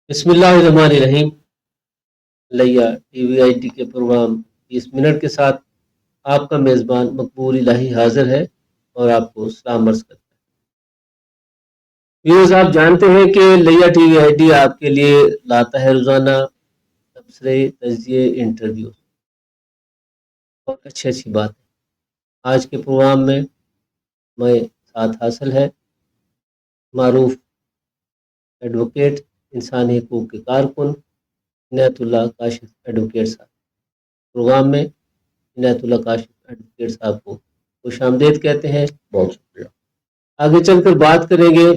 بسم اللہ الرحمن الرحیم۔ لیا ٹی وی آئی ٹی کے پروگرام 30 منٹ کے ساتھ آپ کا میزبان مقبول الہی حاضر ہے اور آپ کو سلام عرض کرتا ہے۔ ویورز، آپ جانتے ہیں کہ لیا ٹی وی آئی ٹی آپ کے لیے لاتا ہے روزانہ تبصرے، تجزیے، انٹرویو اور اچھی بات ہے۔ آج کے پروگرام میں میں ساتھ حاصل ہے معروف ایڈوکیٹ، انسانی حقوق کے کارکن عنایت اللہ کاشف ایڈوکیٹ صاحب۔ پروگرام میں عنایت اللہ کاشف ایڈوکیٹ صاحب کو خوش آمدید کہتے ہیں۔ بہت شکریہ۔ آگے چل کر بات کریں گے،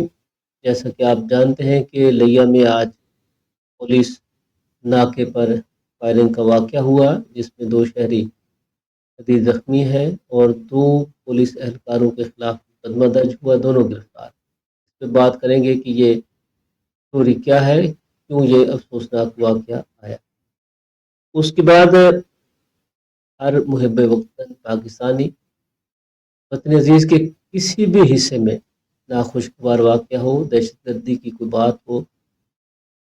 جیسا کہ آپ جانتے ہیں کہ لیا میں آج پولیس ناکے پر فائرنگ کا واقعہ ہوا، جس میں 2 شہری شدید زخمی ہیں اور 2 پولیس اہلکاروں کے خلاف مقدمہ درج ہوا، دونوں گرفتار۔ اس پہ بات کریں گے کہ یہ اسٹوری کیا ہے، کیوں یہ افسوسناک واقعہ آیا۔ اس کے بعد ہر محب وطن پاکستانی وطن عزیز کے کسی بھی حصے میں ناخوشگوار واقعہ ہو، دہشت گردی کی کوئی بات ہو،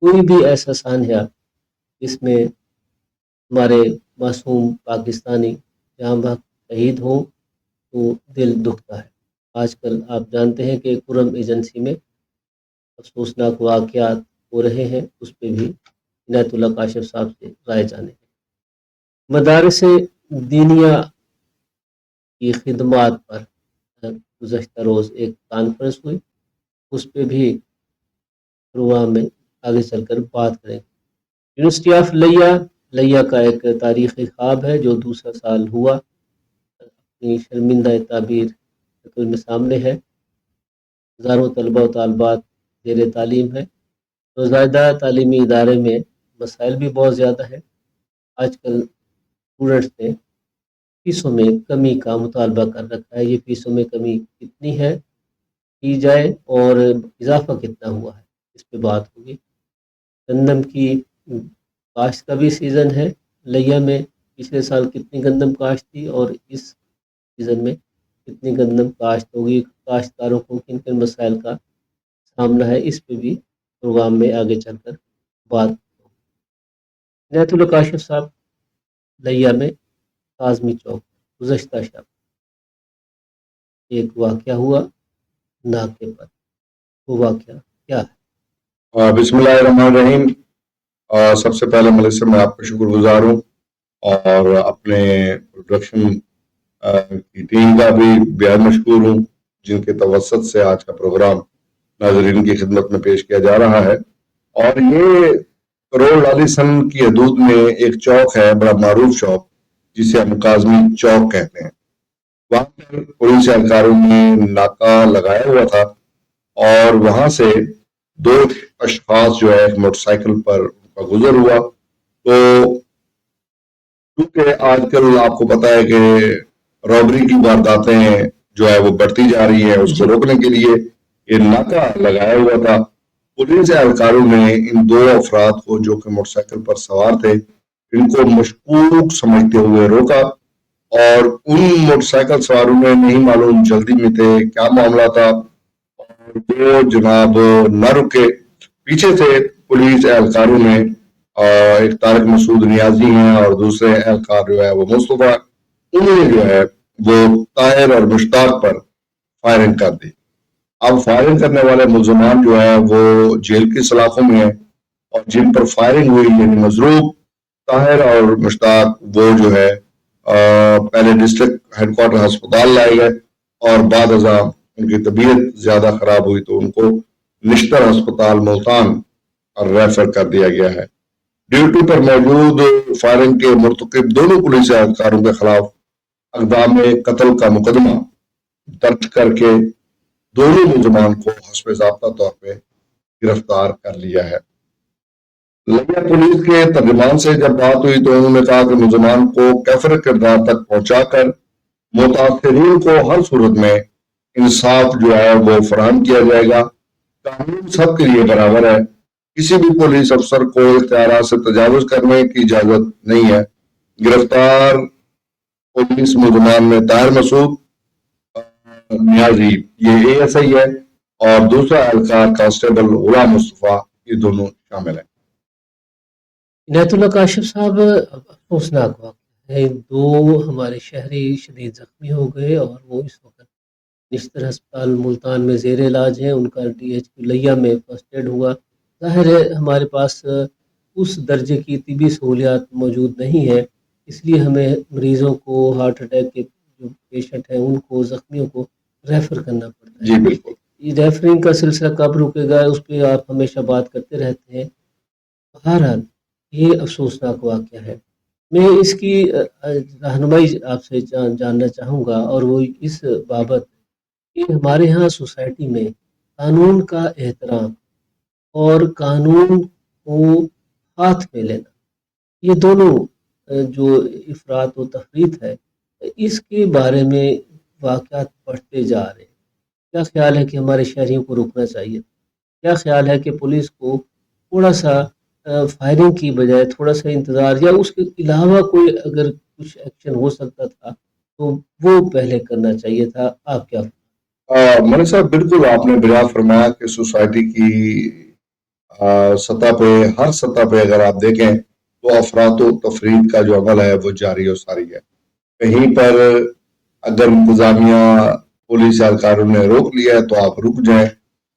کوئی بھی ایسا سانحہ جس میں ہمارے معصوم پاکستانی جہاں وقت شہید ہوں، تو دل دکھتا ہے۔ آج کل آپ جانتے ہیں کہ کرم ایجنسی میں افسوسناک واقعات ہو رہے ہیں، اس پہ بھی عنایت اللہ کاشف صاحب سے رائے جانے ہیں۔ مدارس دینیہ کی خدمات پر گزشتہ روز ایک کانفرنس ہوئی، اس پہ بھی پروگرام میں آگے چل کر بات کریں گے۔ یونیورسٹی آف لیا کا ایک تاریخی خواب ہے جو دوسرا سال ہوا، اپنی شرمندہ تعبیر شکل میں سامنے ہے۔ ہزاروں طلبہ و طالبات زیر تعلیم ہے۔ روزادہ تعلیمی ادارے میں مسائل بھی بہت زیادہ ہیں۔ آج کل اسٹوڈنٹس نے فیسوں میں کمی کا مطالبہ کر رکھا ہے۔ یہ فیسوں میں کمی کتنی ہے کی جائے اور اضافہ کتنا ہوا ہے، اس پہ بات ہوگی۔ گندم کی کاشت کا بھی سیزن ہے لیا میں۔ پچھلے سال کتنی گندم کاشت تھی اور اس سیزن میں کتنی گندم کاشت ہوگی، کاشتکاروں کو کن کن مسائل کا سامنا ہے، اس پہ بھی پروگرام میں آگے چل کر بات ہوگی۔ عنایت اللہ کاشف صاحب لیا میں کاظمی چوک گزشتہ شب ایک واقعہ ہوا ناکے پر، وہ واقعہ کیا ہے؟ بسم اللہ الرحمن الرحیم۔ سب سے پہلے ملک سے میں آپ کا شکر گزار ہوں اور اپنے پروڈکشن کی ٹیم کا بھی بہت مشکور ہوں، جن کے توسط سے آج کا پروگرام ناظرین کی خدمت میں پیش کیا جا رہا ہے۔ اور یہ کروڑ لالی سن کی حدود میں ایک چوک ہے، بڑا معروف چوک، جسے ہم کاظمی چوک کہتے ہیں۔ وہاں پر پولیس اہلکاروں نے ناکہ لگایا ہوا تھا اور وہاں سے 2 اشخاص جو ہے موٹر سائیکل پر گزر ہوا۔ تو کیونکہ آج کل آپ کو پتا ہے کہ رابری کی وارداتیں جو ہے وہ بڑھتی جا رہی ہیں، اس کو روکنے کے لیے یہ ناکہ لگایا ہوا تھا۔ پولیس اہلکاروں نے ان 2 افراد کو جو کہ موٹر سائیکل پر سوار تھے، ان کو مشکوک سمجھتے ہوئے روکا، اور ان موٹر سائیکل سواروں نے نہیں معلوم جلدی میں تھے، کیا معاملہ تھا، اور وہ جناب نہ رکے۔ پیچھے سے پولیس اہلکاروں نے ایک طارق مسعود نیازی ہیں اور دوسرے اہلکار جو ہے وہ مصطفیٰ، انہوں نے جو ہے وہ طاہر اور مشتاق پر فائرنگ کر دی۔ اب فائرنگ کرنے والے ملزمان جو ہے وہ جیل کی سلاخوں میں ہیں، اور جن پر فائرنگ ہوئی یعنی مضروب طاہر اور مشتاق، وہ جو ہے پہلے ڈسٹرکٹ ہیڈ کوارٹر ہسپتال لائے گئے، اور بعد ازاں ان کی طبیعت زیادہ خراب ہوئی تو ان کو نشتر ہسپتال ملتان ریفر کر دیا گیا ہے۔ ڈیوٹی پر موجود فائرنگ کے مرتکب دونوں پولیس اہلکاروں کے خلاف اقدام قتل کا مقدمہ درج کر کے دونوں ملزمان کو حسب ضابطہ طور پہ گرفتار کر لیا ہے۔ لیا پولیس کے ترجمان سے جب بات ہوئی تو انہوں نے کہا کہ ملزمان کو کیفر کردار تک پہنچا کر متاثرین کو ہر صورت میں انصاف جو ہے وہ فراہم کیا جائے گا۔ قانون سب کے لیے برابر ہے، کسی بھی پولیس افسر کو اختیارات سے تجاوز کرنے کی اجازت نہیں ہے۔ گرفتار پولیس ملزمان میں طاہر مسعود نیازی یہ ASI ہے، اور دوسرا اہلکار کانسٹیبل غلام مصطفیٰ، یہ دونوں شامل ہیں۔ عنایت اللہ کاشف صاحب، افسوسناک واقعہ ہے، دو ہمارے شہری شدید زخمی ہو گئے اور وہ اس وقت نشتر ہسپتال ملتان میں زیر علاج ہیں، ان کا DHQ لیا میں فرسٹ ایڈ ہوا۔ ظاہر ہے ہمارے پاس اس درجے کی طبی سہولیات موجود نہیں ہے، اس لیے ہمیں مریضوں کو، ہارٹ اٹیک کے جو پیشنٹ ہیں ان کو، زخمیوں کو ریفر کرنا پڑتا ہے۔ جی بالکل، یہ ریفرنگ کا سلسلہ کب رکے گا اس پہ آپ ہمیشہ بات کرتے رہتے ہیں۔ بہرحال یہ افسوسناک واقعہ ہے۔ میں اس کی رہنمائی آپ سے جاننا چاہوں گا، اور وہ اس بابت کہ ہمارے ہاں سوسائٹی میں قانون کا احترام اور قانون کو ہاتھ میں لینا، یہ دونوں جو افراط و تفریط ہے، اس کے بارے میں واقعات بڑھتے جا رہے ہیں۔ کیا خیال ہے کہ ہمارے شہریوں کو روکنا چاہیے؟ کیا خیال ہے کہ پولیس کو تھوڑا سا فائرنگ کی بجائے تھوڑا سا انتظار، یا اس کے علاوہ کوئی اگر کچھ ایکشن ہو سکتا تھا تو وہ پہلے کرنا چاہیے تھا؟ آپ کیا؟ مولوی صاحب بالکل آپ نے بلا فرمایا کہ سوسائٹی کی سطح پہ، ہر سطح پہ اگر آپ دیکھیں تو افراط و تفریط کا جو عمل ہے وہ جاری و ساری ہے۔ کہیں پر اگر انتظامیہ، پولیس اہلکاروں نے روک لیا ہے تو آپ رک جائیں،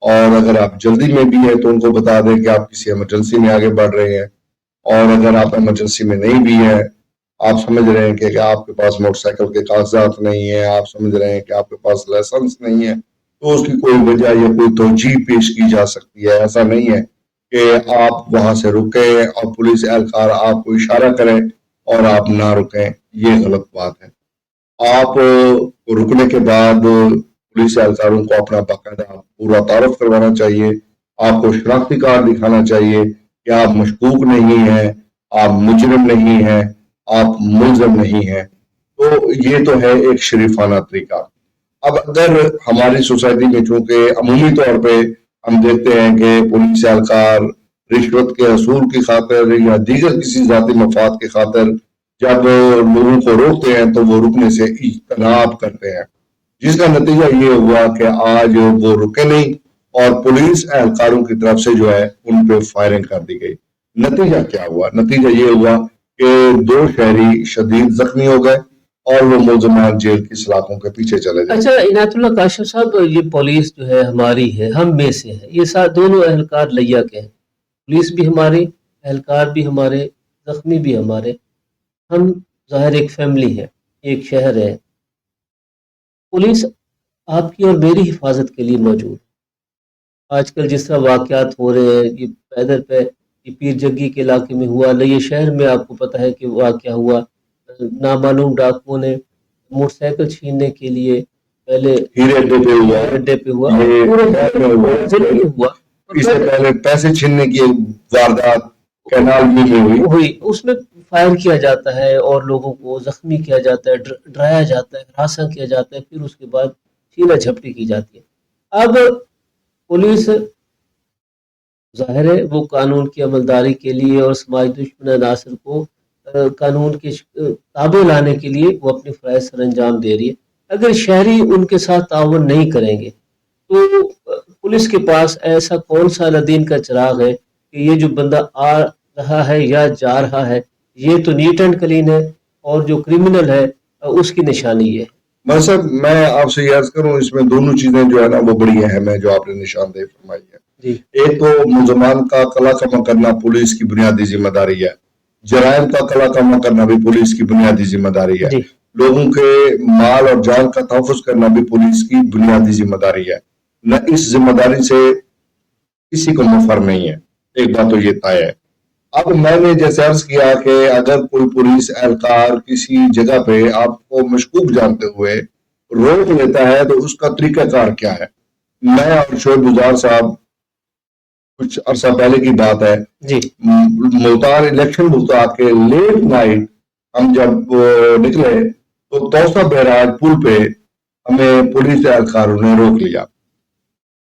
اور اگر آپ جلدی میں بھی ہیں تو ان کو بتا دیں کہ آپ کسی ایمرجنسی میں آگے بڑھ رہے ہیں، اور اگر آپ ایمرجنسی میں نہیں بھی ہیں، آپ سمجھ رہے ہیں کہ آپ کے پاس موٹر سائیکل کے کاغذات نہیں ہیں، آپ سمجھ رہے ہیں کہ آپ کے پاس لائسنس نہیں ہے، تو اس کی کوئی وجہ یا کوئی توجیہ پیش کی جا سکتی ہے۔ ایسا نہیں ہے کہ آپ وہاں سے رکیں اور پولیس اہلکار آپ کو اشارہ کریں اور آپ نہ رکیں، یہ غلط بات ہے۔ آپ کو رکنے کے بعد پولیس اہلکاروں کو اپنا باقاعدہ پورا تعارف کروانا چاہیے، آپ کو شناختی کارڈ دکھانا چاہیے کہ آپ مشکوک نہیں ہیں، آپ مجرم نہیں ہیں، آپ ملزم نہیں ہیں۔ تو یہ تو ہے ایک شریفانہ طریقہ۔ اب اگر ہماری سوسائٹی میں چونکہ عمومی طور پہ ہم دیکھتے ہیں کہ پولیس اہلکار رشوت کے حصول کی خاطر یا دیگر کسی ذاتی مفاد کی خاطر جب لوگوں کو روکتے ہیں تو وہ رکنے سے اجتناب کرتے ہیں، جس کا نتیجہ یہ ہوا کہ آج وہ رکے نہیں اور پولیس اہلکاروں کی طرف سے جو ہے ان پہ فائرنگ کر دی گئی۔ نتیجہ کیا ہوا؟ نتیجہ یہ ہوا کہ دو شہری شدید زخمی ہو گئے اور وہ ملزمان جیل کی سلاخوں کے پیچھے چلے گئے۔ اچھا عنایت اللہ کاشف صاحب، یہ پولیس جو ہے ہماری ہے، ہم میں سے ہے، یہ دونوں اہلکار لیا کے ہیں، پولیس بھی ہماری، اہلکار بھی ہمارے، زخمی بھی ہمارے، ہم ظاہر ایک فیملی ہے، ایک شہر ہے۔ پولیس آپ کی اور میری حفاظت کے لیے موجود ہے۔ آج کل جس طرح واقعات ہو رہے ہیں، یہ پیدر پہ یہ پیر جگی کے علاقے میں ہوا، لئے شہر میں آپ کو پتہ ہے کہ واقعہ ہوا، نامعلوم ڈاکوؤں نے موٹر سائیکل چھیننے کے لیے پہلے ہیرے اڈے پہ ہوا، ضلع میں ہوا، اس سے پہلے پیسے چھیننے کی واردات کینال میں ہوئی، اس میں فائر کیا جاتا ہے اور لوگوں کو زخمی کیا جاتا ہے، ڈرایا جاتا ہے، ہراساں کیا جاتا ہے، پھر اس کے بعد چھینا جھپٹی کی جاتی ہے۔ اب پولیس ظاہر ہے وہ قانون کی عملداری کے لیے اور سماج دشمن عناصر کو قانون کے تابع لانے کے لیے وہ اپنے فرائض سر انجام دے رہی ہے۔ اگر شہری ان کے ساتھ تعاون نہیں کریں گے تو پولیس کے پاس ایسا کون سا الدین کا چراغ ہے کہ یہ جو بندہ آ رہا ہے یا جا رہا ہے یہ تو نیٹ اینڈ کلین ہے، اور جو کرمنل ہے اس کی نشانی یہ ہے۔ صاحب میں آپ سے یہ عرض کروں، اس میں دونوں چیزیں جو ہے نا وہ بڑی اہم ہے جو آپ نے نشاندہی فرمائی ہے۔ ایک تو ملزمان کا کلا کما کرنا پولیس کی بنیادی ذمہ داری ہے، جرائم کا کلا کما کرنا بھی پولیس کی بنیادی ذمہ داری ہے، لوگوں کے مال اور جان کا تحفظ کرنا بھی پولیس کی بنیادی ذمہ داری ہے۔ نہ اس ذمہ داری سے کسی کو مفر نہیں ہے، ایک بات تو یہ طے ہے۔ اب میں نے جیسے عرض کیا کہ اگر کوئی پولیس اہلکار کسی جگہ پہ آپ کو مشکوک جانتے ہوئے روک لیتا ہے تو اس کا طریقہ کار کیا ہے؟ میں اور شعیب گزار صاحب کچھ عرصہ پہلے کی بات ہے، ملتان الیکشن بتا کے لیٹ نائٹ ہم جب نکلے تو توسا بیراج پل پہ ہمیں پولیس اہلکاروں نے روک لیا۔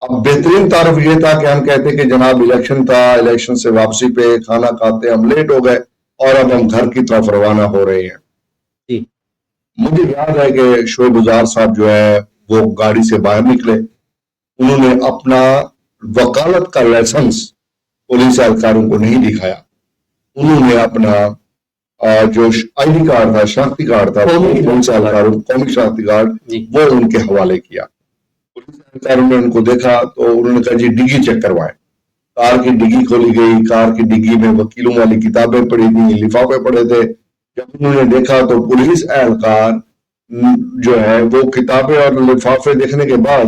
اب بہترین تعارف یہ تھا کہ ہم کہتے کہ جناب الیکشن تھا، الیکشن سے واپسی پہ کھانا کھاتے ہم لیٹ ہو گئے اور اب ہم گھر کی طرف روانہ ہو رہے ہیں۔ مجھے یاد ہے کہ شعیب گزار صاحب جو ہے وہ گاڑی سے باہر نکلے، انہوں نے اپنا وکالت کا لائسنس پولیس اہلکاروں کو نہیں دکھایا، انہوں نے اپنا جو آئی ڈی کارڈ تھا، شناختی کارڈ تھا، پولیس اہلکاروں قومی شناختی کارڈ، وہ ان کے حوالے کیا. پولیس اہلکاروں نے ان کو دیکھا تو انہوں نے کہا جی ڈگی چیک کروائیں. کار کی ڈگی کھولی گئی، کار کی ڈگی میں وکیلوں والی کتابیں پڑی تھیں، لفافے پڑے تھے. جب انہوں نے دیکھا تو پولیس اہلکار جو ہے وہ کتابیں اور لفافے دیکھنے کے بعد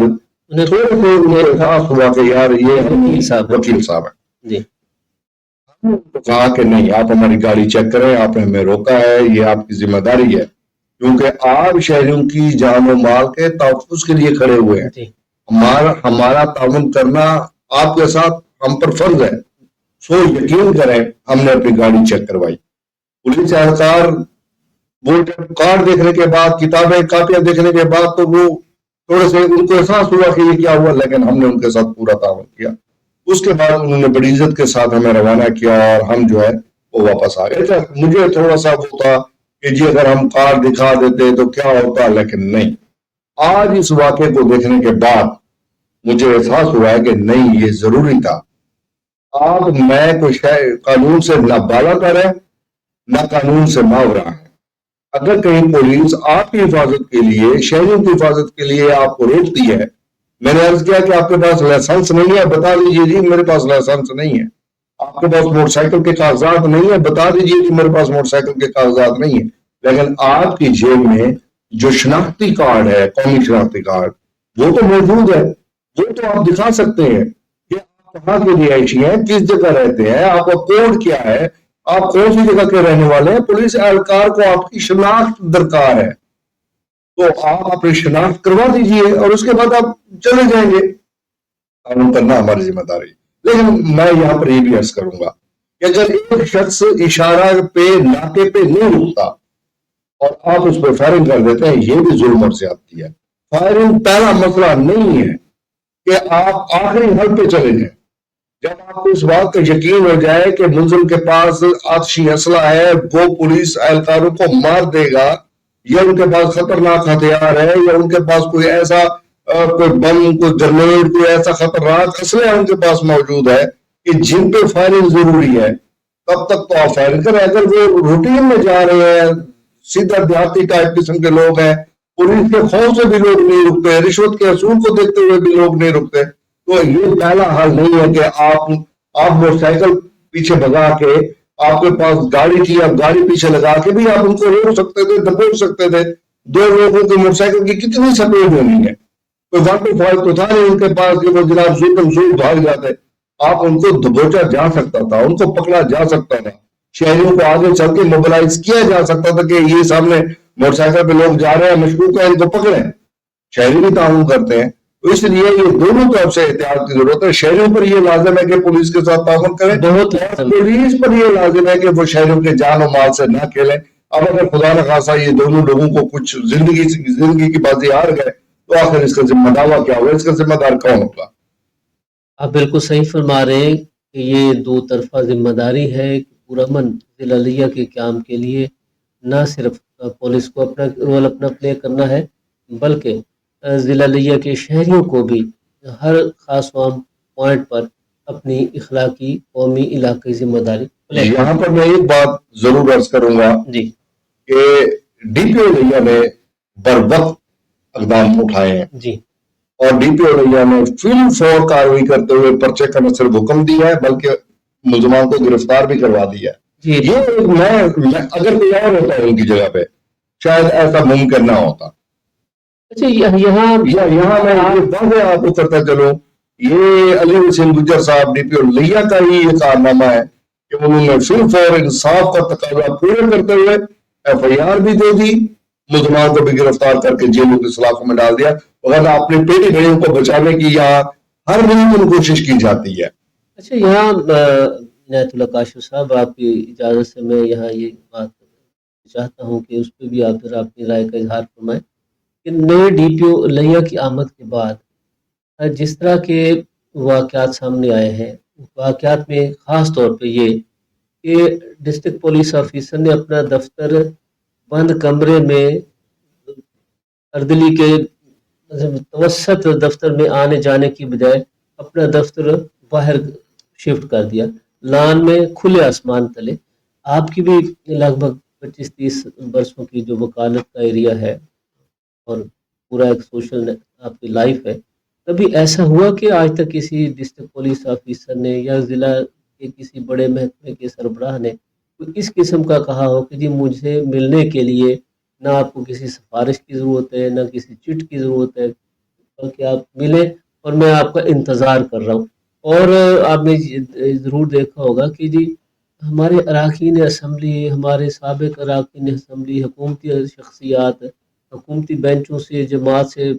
تھوڑے احساس ہوا کہ یار یہ وکیل صاحب ہے. کہا کہ نہیں، آپ ہماری گاڑی چیک کریں، آپ نے ہمیں روکا ہے، یہ آپ کی ذمہ داری ہے، کیونکہ آپ شہریوں کی جان و مال کے تحفظ کے لیے کھڑے ہوئے ہیں. ہمارا تعاون کرنا آپ کے ساتھ ہم پر فرض ہے. سو یقین کریں ہم نے اپنی گاڑی چیک کروائی. پولیس اہلکار وہ کارڈ دیکھنے کے بعد، کتابیں کاپیاں دیکھنے کے بعد تو وہ تھوڑے سے ان کو احساس ہوا کہ یہ کیا ہوا، لیکن ہم نے ان کے ساتھ پورا تعاون کیا. اس کے بعد انہوں نے بڑی عزت کے ساتھ ہمیں روانہ کیا اور ہم جو ہے وہ واپس آ گئے. مجھے تھوڑا سا وہ تھا کہ جی اگر ہم کار دکھا دیتے تو کیا ہوتا، لیکن نہیں. آج اس واقعے کو دیکھنے کے بعد مجھے احساس ہوا ہے کہ نہیں، یہ ضروری تھا. آپ میں کوئی قانون سے نہ بالا کر ہے نہ قانون سے ماورا ہے. اگر کہیں پولیس آپ کی حفاظت کے لیے، شہریوں کی حفاظت کے لیے آپ کو روکتی ہے، میں نے عرض کیا کہ آپ کے پاس لائسنس نہیں ہے، بتا دیجئے جی میرے پاس لائسنس نہیں ہے. آپ کے پاس موٹر سائیکل کے کاغذات نہیں ہے، بتا دیجئے کہ میرے پاس موٹر سائیکل کے کاغذات نہیں ہیں. لیکن آپ کی جیب میں جو شناختی کارڈ ہے، قومی شناختی کارڈ، وہ تو موجود ہے. وہ تو آپ دکھا سکتے ہیں کہ آپ کہاں کے رہائشی ہیں، کس جگہ رہتے ہیں، آپ کا کوڈ کیا ہے، آپ کون سی جگہ کے رہنے والے ہیں. پولیس اہلکار کو آپ کی شناخت درکار ہے، تو آپ اپنی شناخت کروا دیجئے اور اس کے بعد آپ چلے جائیں گے. قانون کرنا ہماری ذمہ داری. لیکن میں یہاں پر یہ بھی عرض کروں گا کہ اگر ایک شخص اشارہ پہ، ناکے پہ نہیں رکتا اور آپ اس پہ فائرنگ کر دیتے ہیں، یہ بھی ظلم اور زیادتی ہے. فائرنگ پہلا مسئلہ نہیں ہے کہ آپ آخری حل پہ چلے جائیں. جب آپ کو اس بات کا یقین ہو جائے کہ ملزم کے پاس آتشی اسلحہ ہے، وہ پولیس اہلکاروں کو مار دے گا، یا ان کے پاس خطرناک ہتھیار ہے، یا ان کے پاس کوئی ایسا کوئی بم، کوئی گرنیڈ، کوئی ایسا خطرناک اسلحہ ان کے پاس موجود ہے کہ جن پہ فائرنگ ضروری ہے، تب تک تو آپ فائرنگ کریں. اگر وہ روٹین میں جا رہے ہیں، سیدھا دیہاتی ٹائپ قسم کے لوگ ہیں، پولیس کے خوف سے بھی لوگ نہیں رکتے، رشوت کے اصول کو دیکھتے ہوئے بھی لوگ نہیں رکتے، تو یہ پہلا حل نہیں ہے کہ آپ موٹر سائیکل پیچھے بھگا کے، آپ کے پاس گاڑی تھی، آپ گاڑی پیچھے لگا کے بھی آپ ان کو روک سکتے تھے، دبوچ سکتے تھے. دو لوگوں کی موٹر سائیکل کی کتنی سپیڈ ہونی ہے، کوئی 125 تو تھا نہیں ان کے پاس کہ وہ جناب زور بھاگ جاتے. آپ ان کو دبوچا جا سکتا تھا، ان کو پکڑا جا سکتا تھا، شہریوں کو آگے چل کے موبلائز کیا جا سکتا تھا کہ یہ سامنے موٹر سائیکل پہ لوگ جا رہے ہیں، مشکوک ہیں، ان کو پکڑیں. شہری بھی تعاون کرتے ہیں، تو اس لیے یہ دونوں طرف سے احتیاط کی ضرورت ہے. شہریوں پر یہ لازم ہے کہ پولیس کے ساتھ تعاون کریں، پولیس پر یہ لازم ہے کہ وہ شہریوں کے جان و مال سے نہ کھیلیں. اب اگر خدا نخواستہ یہ دونوں لوگوں کو کچھ زندگی کی بازی ہار گئے تو آخر اس کا ذمہ دار کیا ہوگا، اس کا ذمہ دار کون ہوگا؟ آپ بالکل صحیح فرما رہے ہیں کہ یہ دو طرفہ ذمہ داری ہے کہ پرامن ضلع لیہ کے قیام کے لیے نہ صرف پولیس کو اپنا رول پلے کرنا ہے، بلکہ ضلع لیہ کے شہریوں کو بھی ہر خاص عام پوائنٹ پر اپنی اخلاقی، قومی، علاقائی ذمہ داری. یہاں پر میں ایک بات ضرور عرض کروں گا جی کہ ڈی پی او لیہ نے بر وقت اقدام اٹھائے ہیں، جی، اور ڈی پی او لیہ نے فل فور کارروائی کرتے ہوئے پرچے کا نہ صرف حکم دیا ہے بلکہ ملزمان کو گرفتار بھی کروا دیا ہے. یہ میں اگر کوئی اور ہوتا ہے ان کی جگہ پہ شاید ایسا ممکن نہ ہوتا. اچھا، یہاں میں یہ واضح آپ کو کرتا چلوں، یہ علی حسین گجر صاحب ڈی پی او لیہ کا ہی یہ کارنامہ ہے کہ انہوں نے فل فور انصاف کا تقاضا پورا کرتے ہوئے ایف آئی آر بھی دے دی، ملزمان کو بھی گرفتار کر کے جیلوں کی سلاخوں میں ڈال دیا. اگر اپنے پیٹی بھائیوں کو بچانے کی یہاں ہر ممکن کوشش کی جاتی ہے. اچھا، یہاں عنایت اللہ کاشف صاحب، آپ کی اجازت سے میں یہاں یہ بات چاہتا ہوں کہ اس پہ بھی آپ ذرا اپنی رائے کا اظہار فرمائیں کہ نئے ڈی پی او لیہ کی آمد کے بعد جس طرح کے واقعات سامنے آئے ہیں، واقعات میں خاص طور پہ یہ کہ ڈسٹرکٹ پولیس آفیسر نے اپنا دفتر بند کمرے میں اردلی کے توسط دفتر میں آنے جانے کی بجائے اپنا دفتر باہر شفٹ کر دیا، لان میں کھلے آسمان تلے. آپ کی بھی لگ بھگ 25-30 برسوں کی جو وکالت کا ایریا ہے اور پورا ایک سوشل آپ کی لائف ہے، کبھی ایسا ہوا کہ آج تک کسی ڈسٹرکٹ پولیس آفیسر نے یا ضلع کے کسی بڑے محکمے کے سربراہ نے کوئی اس قسم کا کہا ہو کہ جی مجھے ملنے کے لیے نہ آپ کو کسی سفارش کی ضرورت ہے نہ کسی چٹ کی ضرورت ہے، بلکہ آپ ملیں اور میں آپ کا انتظار کر رہا ہوں؟ اور آپ نے ضرور دیکھا ہوگا کہ جی ہمارے اراکین اسمبلی، ہمارے سابق اراکین اسمبلی، حکومتی شخصیات، حکومتی بینچوں سے، جماعت سے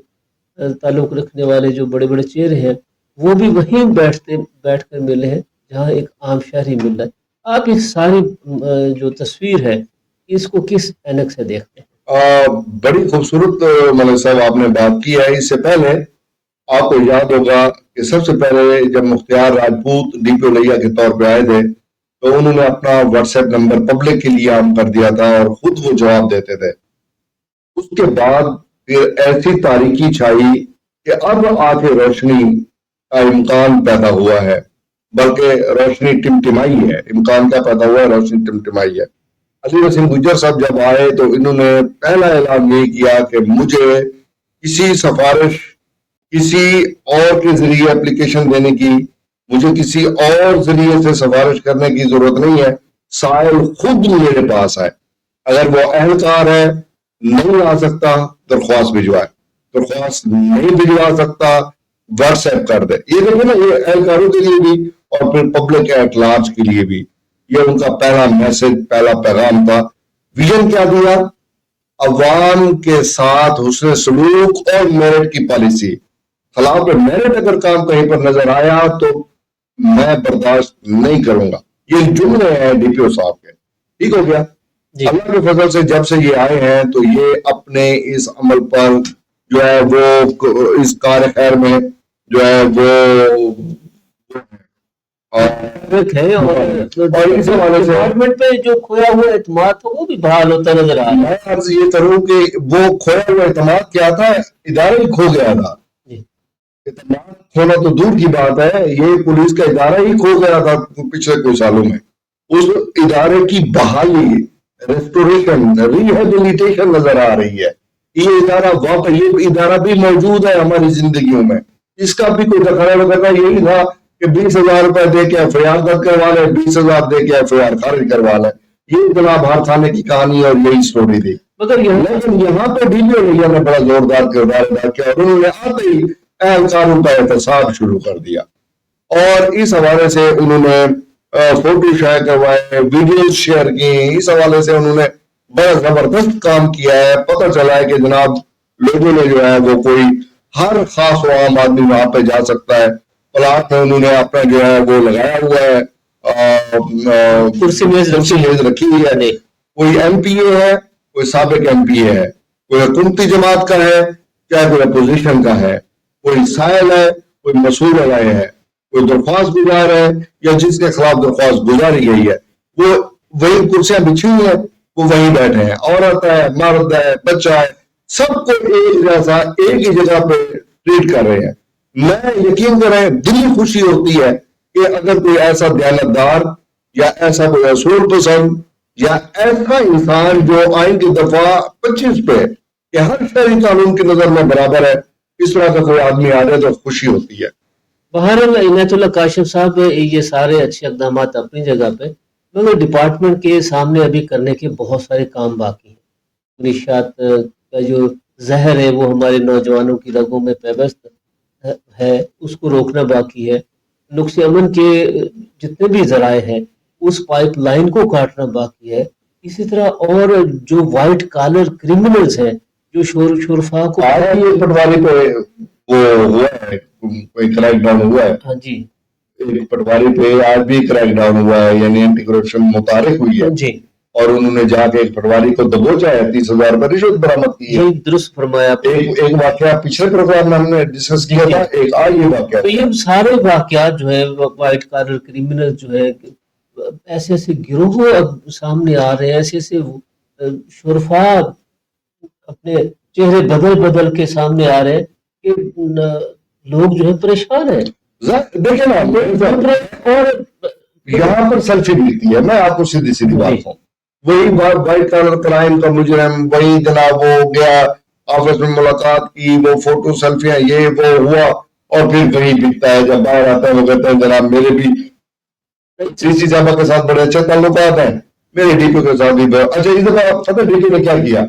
تعلق رکھنے والے جو بڑے بڑے چہرے ہیں، وہ بھی وہیں بیٹھ کر ملے ہیں جہاں ایک عام شہری مل رہا ہے۔ آپ اس ساری جو تصویر ہے اس کو کس اینک سے دیکھتے ہیں؟ بڑی خوبصورت ملک صاحب آپ نے بات کی ہے۔ اس سے پہلے آپ کو یاد ہوگا کہ سب سے پہلے جب مختار راجپوت ڈی پی او لیا کے طور پہ آئے تھے تو انہوں نے اپنا واٹس ایپ نمبر پبلک کے لیے عام کر دیا تھا اور خود وہ جواب دیتے تھے۔ اس کے بعد پھر ایسی تاریکی چھائی کہ اب آ کے روشنی کا امکان پیدا ہوا ہے، بلکہ روشنی ٹمٹمائی ہے۔ امکان کیا پیدا ہوا ہے؟ روشنی ٹمٹمائی ہے۔ علی وسیم گجر صاحب جب آئے تو انہوں نے پہلا اعلان یہ کیا کہ مجھے کسی سفارش، کسی اور کے ذریعے اپلیکیشن دینے کی، مجھے کسی اور ذریعے سے سفارش کرنے کی ضرورت نہیں ہے، سائل خود میرے پاس ہے۔ اگر وہ اہلکار ہے، نہیں آ سکتا درخواست بھجوائے، درخواست نہیں بھجوا سکتا واٹس ایپ کر دے۔ یہ دیکھیں نا، یہ اہلکاروں کے لیے بھی اور پھر پبلک ایٹ لارج کے لیے بھی یہ ان کا پہلا میسج، پہلا پیغام تھا۔ ویژن کیا دیا؟ عوام کے ساتھ حسن سلوک اور میرٹ کی پالیسی۔ خلاف میرٹ اگر کام کہیں پر نظر آیا تو میں برداشت نہیں کروں گا۔ یہ جملے ہیں ڈی پی او صاحب کے۔ ٹھیک ہو گیا؟ اللہ کے فضل سے جب سے یہ آئے ہیں تو یہ اپنے اس عمل پر جو ہے وہ اس کار خیر میں جو ہے وہ ہے، اور اس ڈپارٹمنٹ پہ جو کھویا ہوا اعتماد تھا وہ بھی بحال ہوتا نظر آ رہا ہے۔ میں عرض یہ کروں کہ وہ کھویا ہوا اعتماد کیا تھا؟ ادارہ ہی کھو گیا تھا۔ اعتماد کھونا تو دور کی بات ہے، یہ پولیس کا ادارہ ہی کھو گیا تھا پچھلے کچھ سالوں میں۔ اس ادارے کی بحالی، ریسٹوریشن، ریہیبلیٹیشن نظر آ رہی ہے۔ یہ ادارہ واقعی، یہ ادارہ بھی موجود ہے ہماری زندگیوں میں۔ اس کا بھی کوئی دخل کرنا یہی تھا کہ 20,000 روپے دے کے ایف آئی آر درج کروا لے، 20,000 دے کے ایف آئی آر خارج کروا لے۔ یہ جناب ہر تھانے کی کہانی اور یہی سٹوری تھی۔ لیکن یہاں پہ ڈی پی او لیا نے بڑا زوردار کردار ادا کیا اور انہوں نے آتے ہی اہلکاروں کا احتساب شروع کر دیا، اور اس حوالے سے انہوں نے فوٹو شیئر کروائے، ویڈیوز شیئر کی۔ اس حوالے سے انہوں نے بڑا زبردست کام کیا ہے۔ پتہ چلا ہے کہ جناب لوگوں نے جو ہے وہ کوئی ہر خاص و عام آدمی وہاں پہ جا سکتا ہے۔ پلاٹ میں انہوں نے اپنا جو ہے وہ لگایا ہوا ہے، کرسی میز رکھی ہوئی ہے۔ کوئی ایم پی اے ہے، کوئی سابق ایم پی اے ہے، کوئی حکومتی جماعت کا ہے، چاہے کوئی اپوزیشن کا ہے، کوئی سائل ہے، کوئی مسئول علیہ ہے، کوئی درخواست گزار ہے یا جس کے خلاف درخواست گزاری گئی ہے، وہ وہی کرسیاں بچھی ہوئی ہیں، وہ وہیں بیٹھے ہیں۔ عورت ہے، مرد ہے، بچہ ہے، سب کو ایک جیسا ایک ہی جگہ پہ ٹریٹ کر رہے ہیں۔ میں یقین کریں دلی خوشی ہوتی ہے کہ اگر کوئی ایسا دیانتدار یا ایسا کوئی اصول پسند یا ایسا انسان جو آئین کی دفعہ 25 پہ کہ ہر شہری قانون کی نظر میں برابر ہے، اس طرح کا کوئی آدمی آ رہے تو خوشی ہوتی ہے۔ بہرحال عنایت اللہ کاشف صاحب، یہ سارے اچھے اقدامات اپنی جگہ پہ، مگر ڈپارٹمنٹ کے سامنے ابھی کرنے کے بہت سارے کام باقی ہیں۔ منشیات کا جو زہر ہے وہ ہمارے نوجوانوں کی رگوں میں پیوست ہے، اس کو روکنا باقی ہے۔ نقص امن کے جتنے بھی ذرائع ہیں اس پائپ لائن کو کاٹنا باقی ہے۔ اسی طرح اور جو وائٹ کالر کرمنلز ہیں جو شرفا کو پٹواری پہ وہ ہوا ہے، کوئی کریک ڈاؤن ہوا ہے۔ ہاں جی، ایک پٹواری پہ آج بھی کریک ڈاؤن ہوا ہے، یعنی اینٹی کرپشن متحرک ہوئی ہے جی، اور انہوں نے جا کے ایک پٹواری کو دبوچا ہے، 30,000 روپے رشوت برآمد کی ہے۔ درست فرمایا۔ ایک واقعہ پچھلے پروگرام میں ہم نے ڈسکس کیا تھا، ایک یہ واقعہ۔ تو یہ سارے واقعات جو ہے وائٹ کالر کرمنل جو ہے ایسے ایسے گروہ اب سامنے آ رہے ہیں، ایسے ایسے شرفا اپنے چہرے بدل بدل کے سامنے آ رہے ہیں کہ لوگ جو ہے پریشان ہیں۔ دیکھیں نا، اور یہاں پر سیلفی ملتی ہے. میں آپ کو سیدھی سیدھی بات کہوں, وہی وائٹ کلر کرائم کا مجرم, وہی جناب وہ گیا آفس میں ملاقات کی, وہ فوٹو سیلفیاں یہ وہ ہوا, اور پھر کہیں بکتا ہے. جب باہر آتا ہے وہ کہتے ہیں جناب میرے بھی سی سی صاحبہ کے ساتھ بڑے اچھے تعلقات ہیں, میرے ڈی پی کے ساتھ بھی. اچھا اس دفعہ پتہ ڈی پی نے کیا کیا,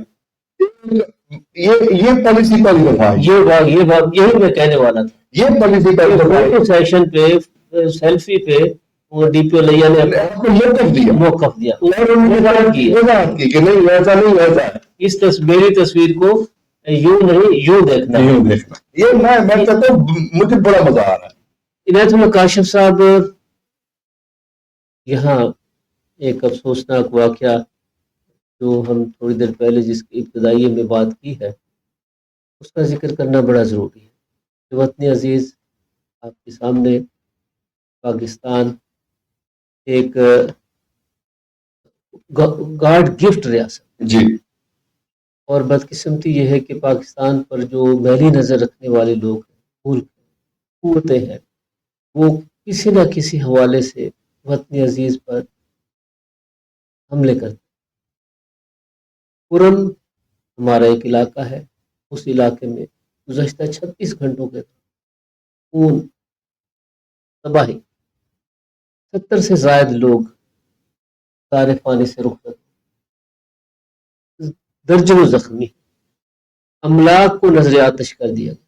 یہ پالیسی کا دفعہ ہے. یہی میں کہنے والا تھا, یہ پالیسی کا دفعہ ہے. سیشن پہ سیلفی پہ وہ ڈی پی او لیا نے آپ کو موقف دیا اور وضاحت کی کہ نہیں ایسا نہیں ایسا ہے. اس میری تصویر کو یوں نہیں یوں دیکھنا. یہ میں کہتا ہوں مجھے بڑا مزہ آ رہا ہے. عنایت اللہ کاشف صاحب, یہاں ایک افسوسناک واقعہ جو ہم تھوڑی دیر پہلے جس کی ابتدائی میں بات کی ہے اس کا ذکر کرنا بڑا ضروری ہے. وطنی عزیز, آپ کے سامنے پاکستان ایک گاڈ گفٹ ریاست جی, اور بدقسمتی یہ ہے کہ پاکستان پر جو میلی نظر رکھنے والے لوگ ہیں, قوتیں ہیں, وہ کسی نہ کسی حوالے سے وطنی عزیز پر حملے کرتے. پورم ہمارا ایک علاقہ ہے, اس علاقے میں گزشتہ 36 گھنٹوں کے خون تباہی, 70 سے زائد لوگ طارِ فانی سے رخصت, درجنوں زخمی, املاک کو نظر آتش کر دیا گیا.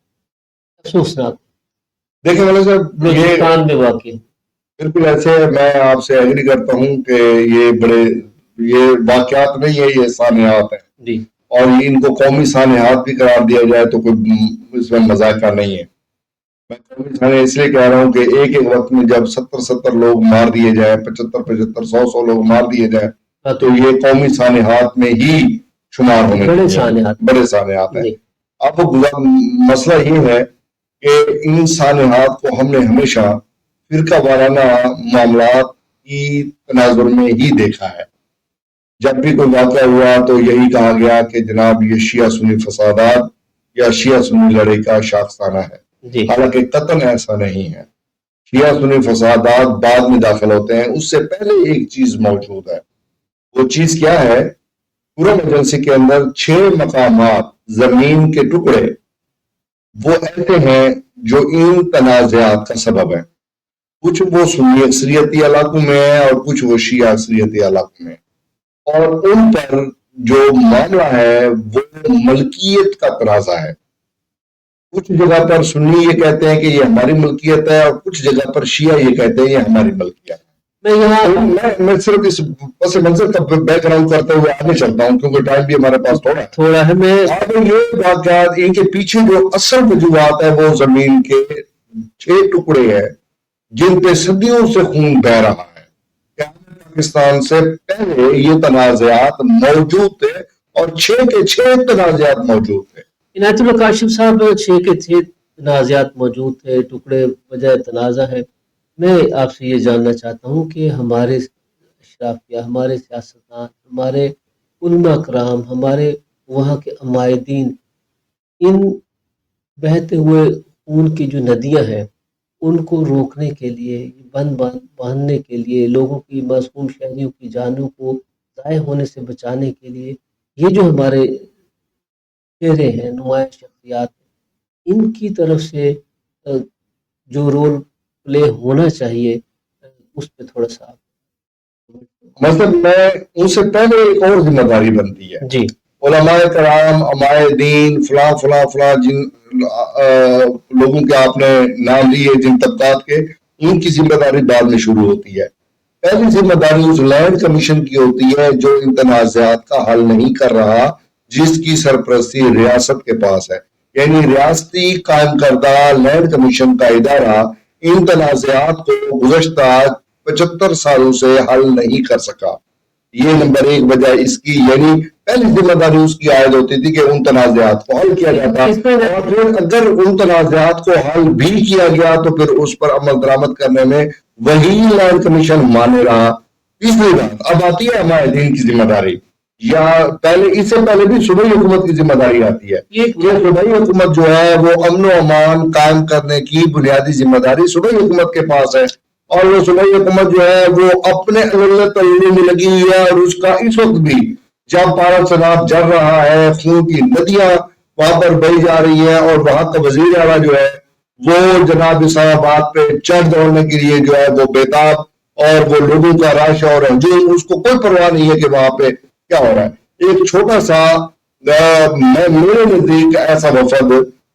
افسوسناک. دیکھیں والے صاحب بلوچستان میں واقع بالکل ایسے میں آپ سے ایگری کرتا ہوں کہ یہ واقعات نہیں ہے, یہ سانحات ہیں جی, اور ان کو قومی سانحات بھی قرار دیا جائے تو کوئی اس میں مذاق نہیں ہے. میں قومی سانحہ اس لیے کہہ رہا ہوں کہ ایک وقت میں جب 70 لوگ مار دیے جائیں, 75 100 لوگ مار دیے جائیں تو یہ قومی سانحات میں ہی شمار ہونے بڑے سانحات ہیں. اب مسئلہ یہ ہے کہ ان سانحات کو ہم نے ہمیشہ فرقہ وارانہ معاملات کی تناظر میں ہی دیکھا ہے. جب بھی کوئی واقعہ ہوا تو یہی کہا گیا کہ جناب یہ شیعہ سنی فسادات یا شیعہ سنی لڑائی کا شاخسانہ ہے. حالانکہ قطعاً ایسا نہیں ہے. شیعہ سنی فسادات بعد میں داخل ہوتے ہیں, اس سے پہلے ایک چیز موجود ہے. وہ چیز کیا ہے؟ پورم ایجنسی کے اندر 6 مقامات زمین کے ٹکڑے وہ ایسے ہیں جو ان تنازعات کا سبب ہیں. کچھ وہ سنی اکثریتی علاقوں میں ہیں اور کچھ وہ شیعہ اکثریتی علاقوں میں, اور ان پر جو معاملہ ہے وہ ملکیت کا تنازع ہے. کچھ جگہ پر سنی یہ کہتے ہیں کہ یہ ہماری ملکیت ہے اور کچھ جگہ پر شیعہ یہ کہتے ہیں یہ ہماری ملکیت ہے. میں صرف اس پس منظر کا بیک گراؤنڈ کرتے ہوئے آگے چلتا ہوں کیونکہ ٹائم بھی ہمارے پاس تھوڑا ہے. یہ واقعات ان کے پیچھے جو اصل وجوہات ہے وہ زمین کے 6 ٹکڑے ہیں جن پہ صدیوں سے خون بہ رہا ہے. پاکستان سے پہلے یہ تنازعات موجود تھے اور 6 کے 6 تنازعات موجود تھے. عنایت اللہ کاشف صاحب 6 کے 6 تنازعات موجود تھے, ٹکڑے وجہ تنازع ہے. میں آپ سے یہ جاننا چاہتا ہوں کہ ہمارے اشرافیہ, ہمارے سیاستدان, ہمارے علماء کرام, ہمارے وہاں کے عمائدین ان بہتے ہوئے خون کی جو ندیاں ہیں ان کو روکنے کے لیے, باندھنے کے لیے, لوگوں کی معصوم شہریوں کی جانوں کو ضائع ہونے سے بچانے کے لیے یہ جو ہمارے چہرے ہیں, نمایاں شخصیات ہیں, ان کی طرف سے جو رول پلے ہونا چاہیے اس پہ تھوڑا سا مطلب میں ان سے پہلے ایک اور ذمہ داری بنتی ہے. جی, علماء کرام, عمائدین, فلاں جن لوگوں کے آپ نے نام لیے جن طبقات کے, ان کی ذمہ داری بعد میں شروع ہوتی ہے. پہلی ذمہ داری اس لینڈ کمیشن کی ہوتی ہے جو ان تنازعات کا حل نہیں کر رہا, جس کی سرپرستی ریاست کے پاس ہے. یعنی ریاستی قائم کردہ لینڈ کمیشن کا ادارہ ان تنازعات کو گزشتہ 75 سالوں سے حل نہیں کر سکا. یہ نمبر 1 وجہ اس کی, یعنی پہلی ذمہ داری اس کی عائد ہوتی تھی کہ ان تنازعات کو حل کیا جاتا, اور پھر اگر ان تنازعات کو حل بھی کیا گیا تو پھر اس پر عمل درآمد کرنے میں وہی لینڈ کمیشن مانے رہا. تیسری بات اب آتی ہے عمائدین کی ذمہ داری, یا پہلے اس سے پہلے بھی صوبائی حکومت کی ذمہ داری آتی ہے. یہ صوبائی حکومت جو ہے وہ امن و امان قائم کرنے کی بنیادی ذمہ داری صوبائی حکومت کے پاس ہے. اور وہ صوبائی حکومت جو ہے وہ اپنے الگ تلنے میں لگی ہوئی ہے، اور اس کا اس وقت بھی جب پارا سیلاب جل رہا ہے، خون کی ندیاں وہاں پر بہی جا رہی ہیں، اور وہاں کا وزیر اعلیٰ جو ہے وہ جناب اسلام آباد پہ چڑھ دوڑنے کے لیے جو ہے وہ بےتاب، اور وہ لوگوں کا رش اور ہجوم، اس کو کوئی پرواہ نہیں ہے کہ وہاں پہ کیا ہو رہا ہے۔ ایک چھوٹا سا میرے نزدیک ایسا وفد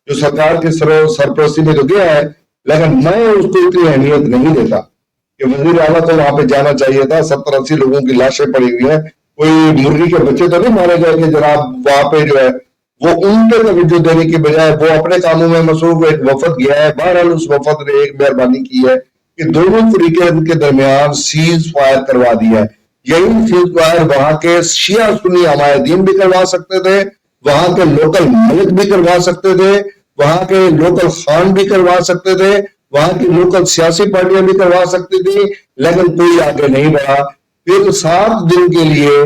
جو سرکار کی سرپرستی میں تو گیا ہے، لیکن میں اس کو اتنی اہمیت نہیں دیتا کہ وزیر اعلیٰ کو وہاں پہ جانا چاہیے تھا۔ 70-80 لوگوں کی لاشیں پڑی ہوئی ہیں، کوئی مرغی کے بچے تو نہیں مارے گئے کہ جناب وہاں پہ جو ہے وہ ان پہ توجہ دینے کی بجائے وہ اپنے کاموں میں مصروف ایک وفد گیا ہے۔ بہرحال اس وفد نے ایک مہربانی کی ہے کہ دونوں فریقین کے درمیان سیز فائر کروا دیا ہے۔ یہی سیز فائر وہاں کے شیعہ سنی حمایتین بھی کروا سکتے تھے، وہاں کے لوکل ملک بھی کروا سکتے تھے، وہاں کے لوکل خان بھی کروا سکتے تھے، وہاں کی لوکل سیاسی پارٹیاں بھی کروا سکتی تھی، لیکن کوئی آگے نہیں بڑھا۔ پھر 7 دن کے لیے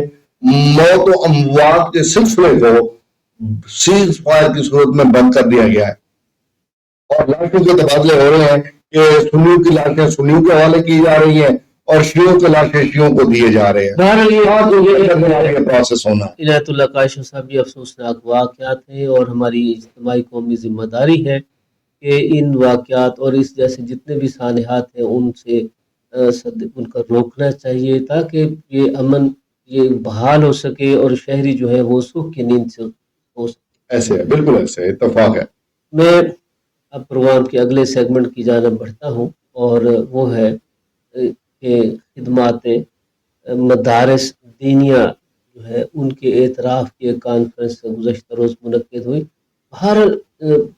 موت و اموات کے سلسلے کو سیز فائر کی صورت میں بند کر دیا گیا ہے، اور لاشوں کے تبادلے ہو رہے ہیں کہ سنیوں کی لاشیں سنیوں کے حوالے کی جا رہی ہیں اور شیعوں کے لاشیں شیعوں کو دیے جا رہے ہیں۔ بہرحال یہ پروسیس ہونا عنایت اللہ کاشف صاحب، یہ افسوسناک واقعات ہیں، اور ہماری اجتماعی قومی ذمہ داری ہے کہ ان واقعات اور اس جیسے جتنے بھی سانحات ہیں ان سے ان کا روکنا چاہیے، تاکہ یہ امن یہ بحال ہو سکے اور شہری جو ہے وہ سکھ کی نیند سے ہو سکے۔ ایسے ہے، بالکل ایسے اتفاق ہے۔ میں اب پروگرام کے اگلے سیگمنٹ کی جانب بڑھتا ہوں، اور وہ ہے کہ خدمات مدارس دینیہ جو ہے ان کے اعتراف کی ایک کانفرنس گزشتہ روز منعقد ہوئی۔ ہر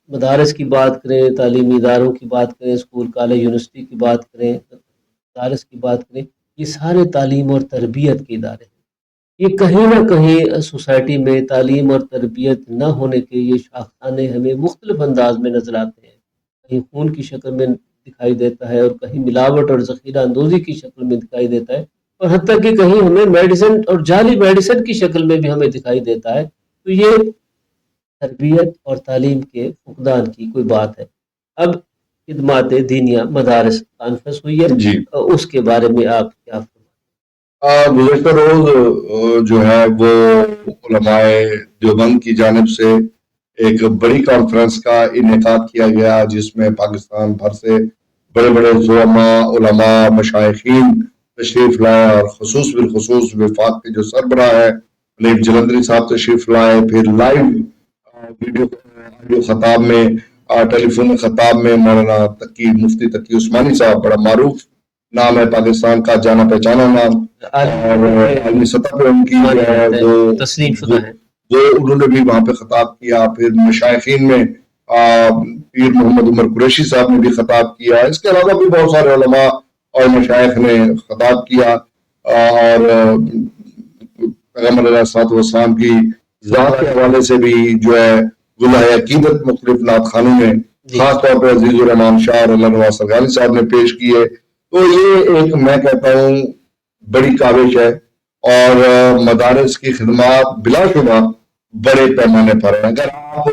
مدارس کی بات کریں، تعلیمی اداروں کی بات کریں، اسکول کالج یونیورسٹی کی بات کریں، مدارس کی بات کریں، یہ سارے تعلیم اور تربیت کے ادارے ہیں۔ یہ کہیں نہ کہیں سوسائٹی میں تعلیم اور تربیت نہ ہونے کے یہ شاخسانے ہمیں مختلف انداز میں نظر آتے ہیں، کہیں خون کی شکل میں دکھائی دیتا ہے، اور کہیں ملاوٹ اور ذخیرہ اندوزی کی شکل میں دکھائی دیتا ہے، اور حتیٰ کہ کہیں ہمیں میڈیسن اور جعلی میڈیسن کی شکل میں بھی ہمیں دکھائی دیتا ہے۔ تو یہ تربیت اور تعلیم کے فقدان کی کوئی بات ہے۔ اب خدمات دینیہ مدارس کانفرنس ہوئی ہے، جی، اس کے بارے میں آپ کیا گزشتہ روز جو ہے وہ علماء دیوبند کی جانب سے ایک بڑی کانفرنس کا انعقاد کیا گیا، جس میں پاکستان بھر سے بڑے بڑے زعماء، علماء، مشائخین تشریف لائے، اور بالخصوص وفاق کے جو سربراہ ہے لیف جلندری صاحب تشریف لائے۔ پھر لائیو ویڈیو خطاب میں، ٹیلی فون خطاب میں مولانا مفتی تقی عثمانی صاحب، بڑا معروف نام ہے پاکستان کا، جانا پہچانا نام، اور عالمی سطح پہ ان کی جو ہے وہ تسلیم شدہ ہے، وہ انہوں نے بھی وہاں پہ خطاب کیا۔ پھر مشائخین میں پیر محمد عمر قریشی صاحب نے بھی خطاب کیا، اس کے علاوہ بھی بہت سارے علماء اور مشائخ نے خطاب کیا، اور پیغمبر علیہ الصلوۃ والسلام کی ذات کے حوالے سے بھی جو ہے گلہائے عقیدت مختلف نعت خانوں میں خاص طور پر عزیز الرحمان شاہ اور اللہ نواز سرگانی صاحب نے پیش کیے۔ تو یہ ایک میں کہتا ہوں بڑی کاوش ہے، اور مدارس کی خدمات بلا شبہ بڑے پیمانے پر ہیں۔ اگر آپ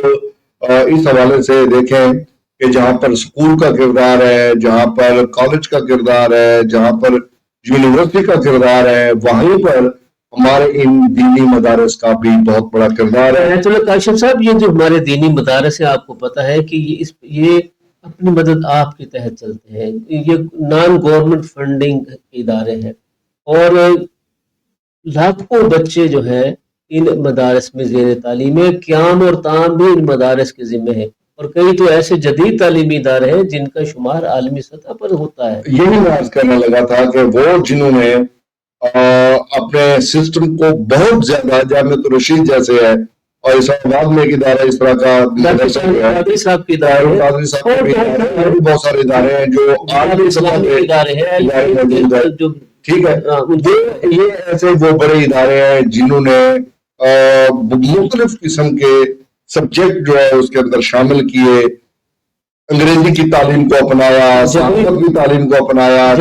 اس حوالے سے دیکھیں کہ جہاں پر اسکول کا کردار ہے، جہاں پر کالج کا کردار ہے، جہاں پر یونیورسٹی کا کردار ہے، وہیں پر ہمارے ان دینی مدارس کا بھی بہت بڑا کردار ہے۔ چلو کاشف صاحب، یہ جو ہمارے دینی مدارس ہیں، آپ کو پتہ ہے کہ یہ اپنی مدد آپ کے تحت چلتے ہیں، یہ نان گورنمنٹ فنڈنگ کے ادارے ہیں، اور لاکھوں بچے جو ہیں ان مدارس میں زیر تعلیم ہے، قیام اور طعام بھی ان مدارس کے ذمہ ہے، اور کئی تو ایسے جدید تعلیمی ادارے ہیں جن کا شمار عالمی سطح پر ہوتا ہے۔ یہی میں عرض کرنے لگا تھا کہ وہ جنہوں نے اپنے سسٹم کو بہت زیادہ، جامعۃ الرشید جیسے ہے، اور اسلام آباد میں ایک ادارہ اس طرح کا قادری صاحب کے ادارے ہیں، بہت سارے ادارے ہیں جو عالمی سطح پہ ادارے ہیں، ٹھیک ہے۔ یہ ایسے وہ بڑے ادارے ہیں جنہوں نے مختلف قسم کے سبجیکٹ جو ہے اس کے اندر شامل کیے، انگریزی کی تعلیم کو اپنایا، صحافت کی تعلیم کو اپنایا،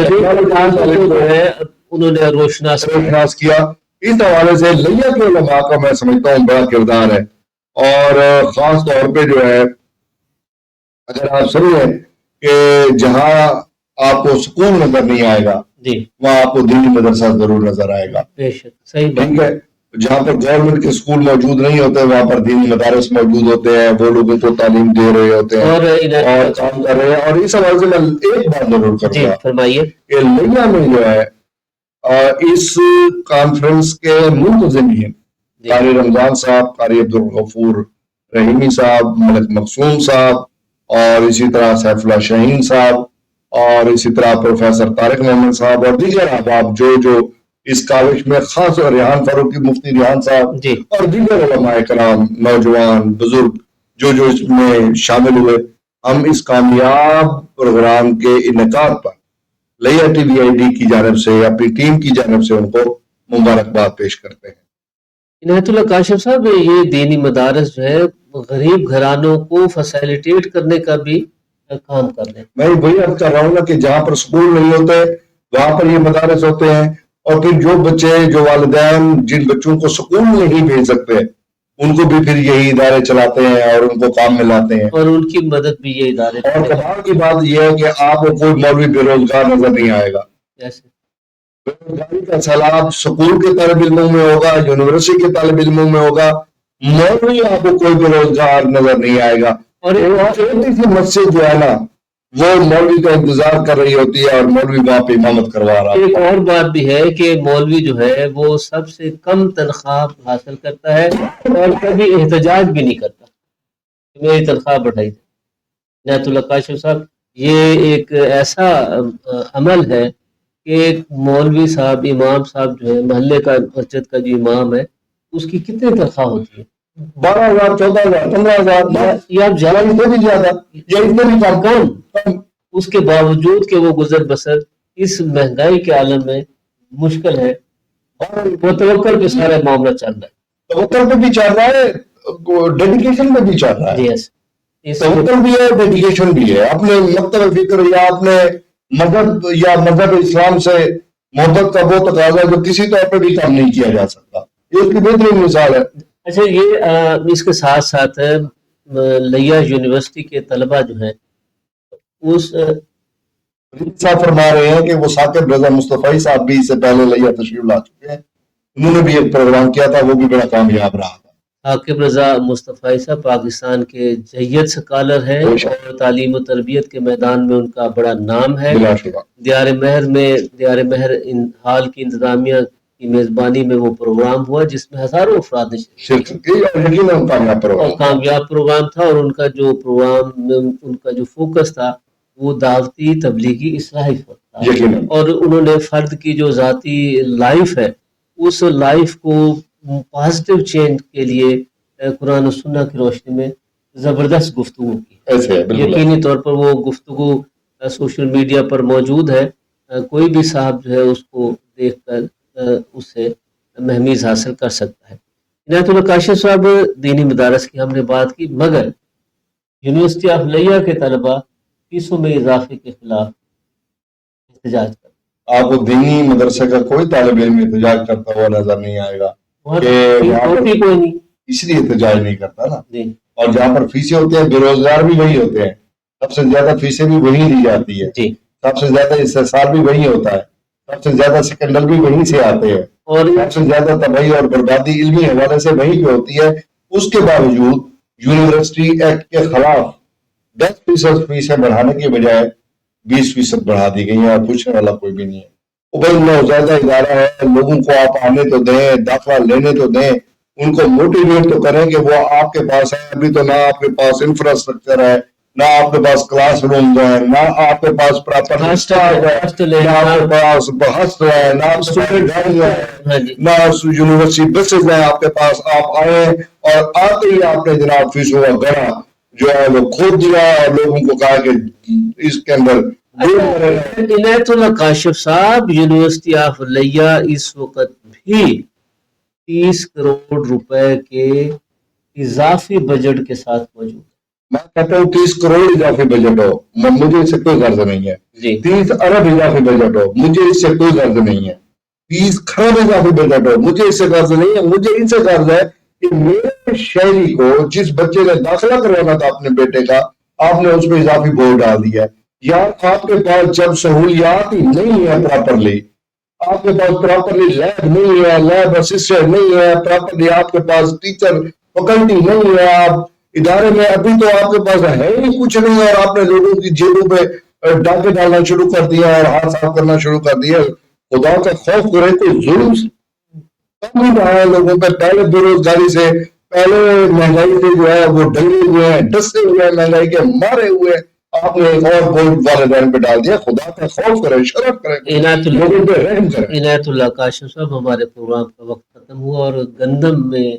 انہوں نے روشناس کیا۔ اس حوالے سے لیا کے علماء کا میں سمجھتا ہوں بڑا کردار ہے، اور خاص طور پہ جو ہے اگر آپ سمجھیں کہ جہاں آپ کو سکون نظر نہیں آئے گا، جی وہاں آپ کو دینی مدرسہ ضرور نظر آئے گا. بے شک صحیح بات. ٹھیک ہے، جہاں پر گورنمنٹ کے اسکول موجود نہیں ہوتے وہاں پر دینی مدارس موجود ہوتے ہیں، وہ لوگوں کو تعلیم دے رہے ہوتے ہیں اور کام کر رہے ہیں. اور اس حوالے سے میں ایک بات ضرور کروں جی گا فرمائیے. کہ لیا میں جو ہے اس کانفرنس کے منتظمین قاری رمضان صاحب، قاری عبدالغفور رحیمی صاحب، ملک مقصوم صاحب، اور اسی طرح سیف اللہ شاہین صاحب، اور اسی طرح پروفیسر طارق محمد صاحب اور دیگر احباب جو اس کاوش میں، خاص اور ریحان فاروقی، مفتی ریحان صاحب جی اور دیگر علماء کرام، نوجوان بزرگ جو اس میں شامل ہوئے، ہم اس کامیاب پروگرام کے انعقاد پر لیا ٹی وی آئی ڈی کی جانب سے، اپنی ٹیم کی جانب سے ان کو مبارکباد پیش کرتے ہیں. عنایت اللہ کاشف صاحب، یہ دینی مدارس جو ہے غریب گھرانوں کو فیسیلیٹیٹ کرنے کا بھی کام کر رہے ہیں. میں وہی عرض کر رہا ہوں نا کہ جہاں پر اسکول نہیں ہوتے وہاں پر یہ مدارس ہوتے ہیں، اور پھر جو بچے، جو والدین جن بچوں کو اسکول نہیں بھیج سکتے ان کو بھی پھر یہی ادارے چلاتے ہیں اور ان کو کام میں لاتے ہیں، اور ان کی مدد بھی یہ ادارے. اور کمال کی بات یہ ہے کہ آپ کو کوئی مولوی بے روزگار نظر نہیں آئے گا. جیسے بے روزگاری کا سیلاب اسکول کے طالب علموں میں ہوگا، یونیورسٹی کے طالب علموں میں ہوگا، مولوی آپ کو کوئی بے روزگار نظر نہیں آئے گا. اور چھوٹی سی مسجد جو ہے نا وہ مولوی کا انتظار کر رہی ہوتی ہے اور مولوی وہاں پہ امامت کروا رہا ہے. ایک اور بات بھی ہے کہ مولوی جو ہے وہ سب سے کم تنخواہ حاصل کرتا ہے اور کبھی احتجاج بھی نہیں کرتا میری تنخواہ بڑھائی دے. عنایت اللہ کاشف صاحب، یہ ایک ایسا عمل ہے کہ ایک مولوی صاحب، امام صاحب جو ہے محلے کا، مسجد کا جو امام ہے، اس کی کتنی تنخواہ ہوتی ہے؟ 12,000 14,000 15,000 یا آپ زیادہ اس سے بھی زیادہ یا اس سے بھی کم. اس کے باوجود کہ وہ گزر بسر اس مہنگائی کے عالم میں مشکل ہے، وہ توکل پہ سارا معاملہ چل رہا ہے. توکل پہ بھی چل رہا ہے، ڈیڈیکیشن پہ بھی چل رہا ہے. توکل بھی ہے، ڈیڈیکیشن بھی ہے. اپنے مکتب فکر یا اپنے مذہب یا مذہب اسلام سے محبت کا وہ تقاضا جو کسی طور پہ بھی کام نہیں کیا جا سکتا، یہ اس کی بہترین مثال ہے. اچھا، یہ اس کے ساتھ ساتھ لیا یونیورسٹی کے طلبہ جو ہیں اس صاحب فرما رہے ہیں کہ وہ ثاقب رضا مصطفی صاحب بھی اس سے پہلے لیا تشریف لا چکے ہیں، انہوں نے بھی ایک پروگرام کیا تھا، وہ بھی بڑا کامیاب رہا تھا. ثاقب رضا مصطفی صاحب پاکستان کے جید سکالر ہیں اور تعلیم و تربیت کے میدان میں ان کا بڑا نام ہے. دیار مہر حال کی انتظامیہ کی میزبانی میں وہ پروگرام ہوا جس میں ہزاروں افراد نے شرکت کی اور کامیاب پروگرام تھا. اور ان کا جو پروگرام، ان کا جو فوکس تھا وہ دعوتی تبلیغی اصلاحی تھا، اور انہوں نے فرد کی جو ذاتی لائف ہے اس لائف کو پازیٹیو چینج کے لیے قرآن و سنہ کی روشنی میں زبردست گفتگو کی. یقینی طور پر وہ گفتگو سوشل میڈیا پر موجود ہے، کوئی بھی صاحب جو ہے اس کو دیکھ کر اس سے مہمیز حاصل کر سکتا ہے. عنایت اللہ کاشف صاحب، دینی مدارس کی ہم نے بات کی، مگر یونیورسٹی آف لیا کے طلبہ فیسوں میں اضافے کے خلاف احتجاج کرتے. آپ کو دینی مدرسے کا کوئی طالب علم احتجاج کرتا ہوا نظر نہیں آئے گا، کوئی نہیں، اس لیے احتجاج نہیں کرتا نا. اور جہاں پر فیسیں ہوتی ہیں بے روزگار بھی وہی ہوتے ہیں، سب سے زیادہ فیسیں بھی وہی دی جاتی ہے، سب سے زیادہ استحصال بھی وہی ہوتا ہے، سب سے زیادہ سکنڈل بھی وہیں سے آتے ہیں، اور سب سے زیادہ تباہی اور بربادی علمی حوالے سے وہیں پہ ہوتی ہے. اس کے باوجود یونیورسٹی ایکٹ کے خلاف 10% فیسیں بڑھانے کی بجائے 20% بڑھا دی گئی ہیں، اور پوچھنے والا کوئی بھی نہیں ہے. وہ بھائی نوزائیدہ ادارہ ہے، لوگوں کو آپ آنے تو دیں، داخلہ لینے تو دیں، ان کو موٹیویٹ تو کریں کہ وہ آپ کے پاس ہے. ابھی تو نہ آپ کے پاس انفراسٹرکچر ہے، نہ آپ کے پاس کلاس روم ہیں، نہ آپ کے پاس پراپر اسٹاف ہے، نہ آپ کے پاس ہاسٹل ہے، نہ آپ کے پاس گاڑی ہے، نہ یونیورسٹی بسز ہیں آپ کے پاس. آپ آئے اور آتے ہی آپ نے جناب فیسوں کا گڑھا جو ہے وہ کھود دیا اور لوگوں کو کہا کہ اس کے اندر. عنایت اللہ کاشف صاحب، یونیورسٹی آف لیا اس وقت بھی 30 کروڑ روپے کے اضافی بجٹ کے ساتھ موجود ہے. میں کہتا ہوں 30 کروڑ اضافی بجٹ ہو، مجھے اس سے کوئی غرض نہیں ہے. 30 ارب اضافی بجٹ ہو، مجھے اس سے کوئی غرض نہیں ہے. 30 کھرب اضافی بجٹ ہو، مجھے اس سے غرض نہیں ہے. مجھے ان سے غرض ہے کہ میرے شہری کو، جس بچے نے داخلہ کروانا تھا اپنے بیٹے کا، آپ نے اس پہ اضافی بور ڈال دیا ہے. یار آپ کے پاس جب سہولیات ہی نہیں ہے پراپرلی، آپ کے پاس پراپرلی لیب نہیں ہے، لیب اسسٹنٹ نہیں ہے پراپرلی، آپ کے پاس ٹیچر فیکلٹی نہیں ہے، آپ ادارے میں ابھی تو آپ کے پاس ہے ہی کچھ نہیں، اور آپ نے لوگوں کی جیبوں پہ ڈاکے ڈالنا شروع کر دیا اور ہاتھ صاف کرنا شروع کر دیا. خدا کا خوف کرے، کوئی ظلم کم نہیں رہا ہے لوگوں پہ. پہلے بے روزگاری سے، پہلے مہنگائی سے جو ہے وہ ڈنگے ہوئے ہیں، ڈسے ہوئے ہیں، مہنگائی کے مارے ہوئے ہیں. آپ نے ایک اور بوجھ والدین پہ ڈال دیا. خدا کا خوف کرے، شرم کرے، لوگوں پہ رحم کرے. عنایت اللہ کاشف صاحب، ہمارے پروگرام کا وقت ختم ہوا، اور گندم میں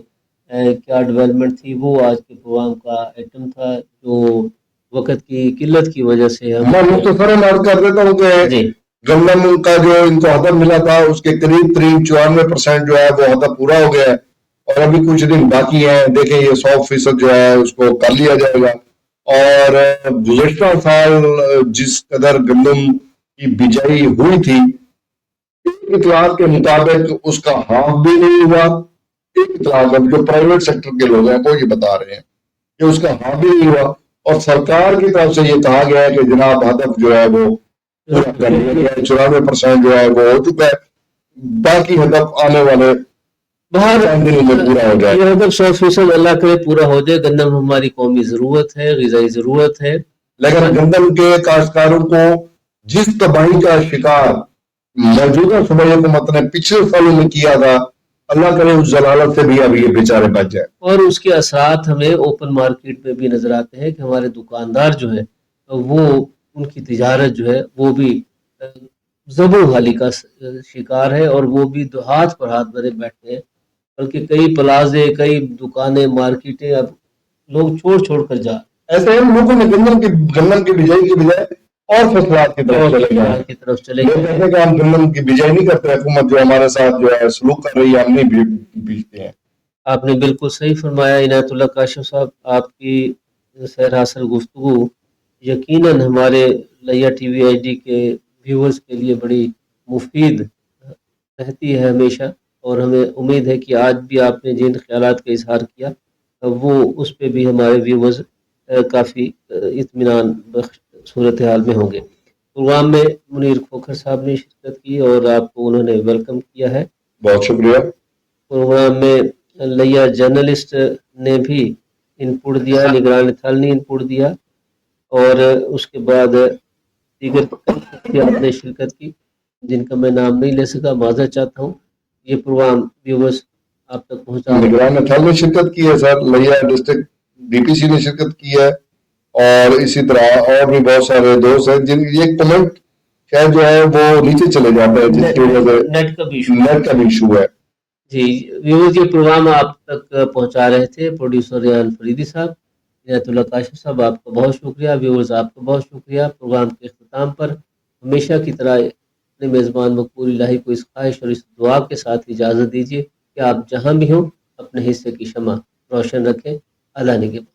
کیا ڈیولپمنٹ تھی وہ آج کے پروگرام کا آئٹم تھا، جو وقت کی قلت کی وجہ سے میں مختصراً عرض کر دیتا ہوں کہ گندم کا جو ان کو ہدف ملا تھا اس کے قریب 94% جو ہے وہ ہدف پورا ہو گیا ہے، اور ابھی کچھ دن باقی ہیں. دیکھیں یہ 100% جو ہے اس کو کر لیا جائے گا. اور گزشتہ سال جس قدر گندم کی بجائی ہوئی تھی، اطلاعات کے مطابق اس کا ہاف بھی نہیں ہوا. اطلاعات جو پرائیویٹ سیکٹر کے لوگ ہیں وہ یہ بتا رہے ہیں کہ اس کا ہاف بھی نہیں ہوا، اور سرکار کی طرف سے یہ کہا گیا ہے کہ جناب ہدف جو ہے وہ پورا کر لیا گیا ہے. 94% جو ہے وہ ہو چکا ہے. باقی ہدف آنے والے دنوں میں پورا ہو جائے. یہ ہدف 100% اللہ کرے پورا ہو جائے. گندم ہماری قومی ضرورت ہے، غذائی ضرورت ہے. لیکن گندم کے کاشتکاروں کو جس تباہی کا شکار موجودہ صوبائی حکومت نے پچھلے سالوں میں کیا تھا، اللہ کرے اس ضلالت سے بھی اب یہ بیچارے بچ جائے. اور اس کے اثرات ہمیں اوپن مارکیٹ میں بھی نظر آتے ہیں کہ ہمارے دکاندار جو ہے وہ ان کی تجارت جو ہے وہ بھی زبوں حالی کا شکار ہے، اور وہ بھی ہاتھ پر ہاتھ بھرے بیٹھے ہیں. بلکہ کئی پلازے، کئی دکانیں، مارکیٹیں اب لوگ چھوڑ کر جا. ایسے ہم لوگوں نے گندم کی بجائی کی بجائے اور فصلات کی طرف چلے گئے. کہتے ہیں کہ ہم گندم کی بجائی نہیں کرتے، حکومت جو ہمارے ساتھ جو ہے سلوک کر رہی ہے، ہم نہیں بیچتے ہیں. آپ نے بالکل صحیح فرمایا عنایت اللہ کاشف صاحب. آپ کی سیر حاصل گفتگو یقیناً ہمارے لیا ٹی وی ایچ ڈی کے ویورز کے لیے بڑی مفید رہتی ہے ہمیشہ، اور ہمیں امید ہے کہ آج بھی آپ نے جن خیالات کا اظہار کیا وہ اس پہ بھی ہمارے ویورز کافی اطمینان بخش صورتحال میں ہوں گے. پروگرام میں منیر کھوکھر صاحب نے شرکت کی اور آپ کو انہوں نے ویلکم کیا ہے. بہت شکریہ. پروگرام میں لیا جرنلسٹ نے بھی انپوٹ دیا، نگران تھل نے انپوٹ دیا، اور اس کے بعد دیگر آپ نے شرکت کی جن کا میں نام نہیں لے سکا، معذرت چاہتا ہوں. یہ پروگرام ویورز آپ تک پہنچا. نگران تھل نے شرکت کی ہے سر، لیا ڈسٹرکٹ ڈی پی سی نے شرکت کی ہے، اور اسی طرح اور بھی بہت سارے دوست ہیں جن یہ کمنٹ شاید جو ہے وہ نیچے چلے جاتے ہیں جس کی وجہ سے نیٹ کا بھی ایشو ہے. جی ویورز، یہ پروگرام آپ تک پہنچا رہے تھے پروڈیوسر ریان فریدی صاحب. عنایت اللہ کاشف صاحب آپ کا بہت شکریہ. ویورز آپ کا بہت شکریہ. پروگرام کے اختتام پر ہمیشہ کی طرح اپنے میزبان مقبول الہی کو اس خواہش اور اس دعا کے ساتھ اجازت دیجیے کہ آپ جہاں بھی ہوں اپنے حصے کی شمع روشن رکھیں. اللہ نگہبان.